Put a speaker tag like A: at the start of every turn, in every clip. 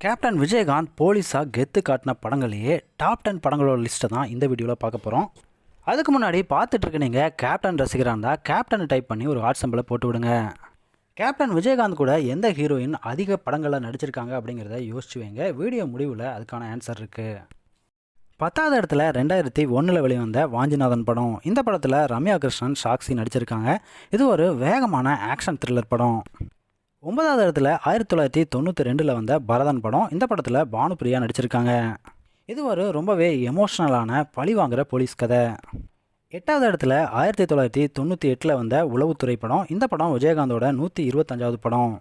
A: Captain Vijayakanth போலீஸாக கெத்து காட்டின படங்களையே டாப் 10 படங்களோட லிஸ்ட்டை தான் இந்த வீடியோவில் பார்க்க போகிறோம். அதுக்கு முன்னாடி பார்த்துட்ருக்க நீங்கள் கேப்டன் ரசிகராக இருந்தால் கேப்டன் டைப் பண்ணி ஒரு ஹாட் சிம்பிளை போட்டு விடுங்க. கேப்டன் விஜயகாந்த் கூட எந்த ஹீரோயின் அதிக படங்களில் நடிச்சிருக்காங்க அப்படிங்கிறத யோசிச்சு வைங்க. வீடியோ முடிவில் அதுக்கான ஆன்சர் இருக்குது. 10வது இடத்துல 2001 வெளிவந்த வாஞ்சிநாதன் படம். இந்த படத்தில் ரம்யா கிருஷ்ணன், சாக்ஷி நடிச்சிருக்காங்க. இது ஒரு வேகமான ஆக்ஷன் த்ரில்லர் படம். 9வது இடத்துல 1992 வந்த பரதன் படம். இந்த படத்தில் பானுப்பிரியா நடிச்சிருக்காங்க. இது ஒரு ரொம்பவே எமோஷ்னலான பழி வாங்குகிற போலீஸ் கதை. 8வது இடத்துல 1998 வந்த உளவுத்துறை படம். இந்த படம் விஜயகாந்தோட 125வது படம்.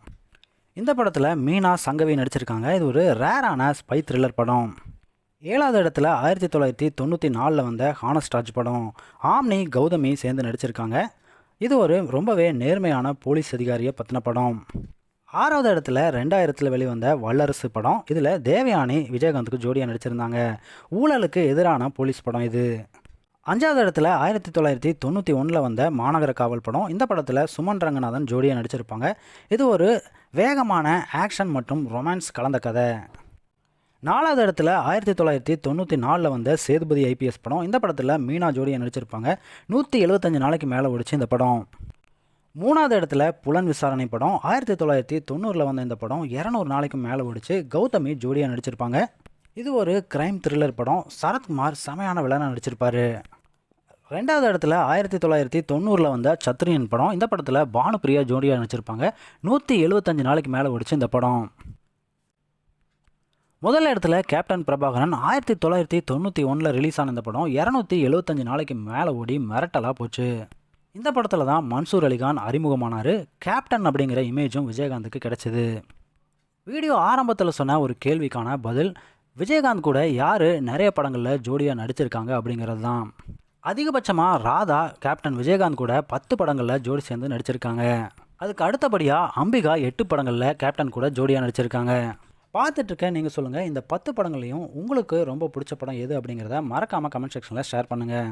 A: இந்த படத்தில் மீனா சங்கவி நடிச்சிருக்காங்க. இது ஒரு ரேரான ஸ்பை த்ரில்லர் படம். 7வது இடத்துல 1994 வந்த ஹானஸ்டாஜ் படம். ஆம்னி, கௌதமி சேர்ந்து நடிச்சிருக்காங்க. இது ஒரு ரொம்பவே நேர்மையான போலீஸ் அதிகாரியை பற்றின படம். 6வது இடத்துல 2000 வெளிவந்த வல்லரசு படம். இதில் தேவயானி விஜயகாந்துக்கு ஜோடியாக நடிச்சிருந்தாங்க. ஊழலுக்கு எதிரான போலீஸ் படம் இது. 5வது இடத்துல 1991 வந்த மாநகர காவல் படம். இந்த படத்தில் சுமன் ரங்கநாதன் ஜோடியாக நடிச்சிருப்பாங்க. இது ஒரு வேகமான ஆக்ஷன் மற்றும் ரொமான்ஸ் கலந்த கதை. 4வது இடத்துல 1994 வந்த சேதுபதி ஐபிஎஸ் படம். இந்த படத்தில் மீனா ஜோடியாக நடிச்சிருப்பாங்க. 175 நாளைக்கு மேலே ஓடிச்சு இந்த படம். 3வது இடத்துல புலன் விசாரணை படம். 1990 வந்த இந்த படம் 200 நாளைக்கு மேலே ஓடிச்சு. கௌதமி ஜோடியாக நடிச்சிருப்பாங்க. இது ஒரு கிரைம் த்ரில்லர் படம். சரத்குமார் செமையான வில்லனா நடிச்சிருப்பார். 2வது இடத்துல 1990 வந்த சத்ரியன் படம். இந்த படத்தில் பானுப்பிரியா ஜோடியாக நடிச்சிருப்பாங்க. 175 நாளைக்கு மேலே ஓடிச்சு இந்த படம். முதல் இடத்துல கேப்டன் பிரபாகரன். 1991 ரிலீஸ் ஆன இந்த படம் 275 நாளைக்கு மேலே ஓடி மிரட்டலாக போச்சு. இந்த படத்தில் தான் மன்சூர் அலிகான் அறிமுகமானார். கேப்டன் அப்படிங்கிற இமேஜும் விஜயகாந்துக்கு கிடைச்சிது. வீடியோ ஆரம்பத்தில் சொன்ன ஒரு கேள்விக்கான பதில், விஜயகாந்த் கூட யார் நிறைய படங்களில் ஜோடியாக நடிச்சிருக்காங்க அப்படிங்கிறது தான். அதிகபட்சமாக ராதா கேப்டன் விஜயகாந்த் கூட 10 படங்களில் ஜோடி சேர்ந்து நடிச்சிருக்காங்க. அதுக்கு அடுத்தபடியாக அம்பிகா 8 படங்களில் கேப்டன் கூட ஜோடியாக நடிச்சிருக்காங்க. பார்த்துட்ருக்கேன், நீங்கள் சொல்லுங்கள், இந்த 10 படங்களையும் உங்களுக்கு ரொம்ப பிடிச்ச படம் எது அப்படிங்கிறத மறக்காமல் கமெண்ட் செக்ஷனில் ஷேர் பண்ணுங்கள்.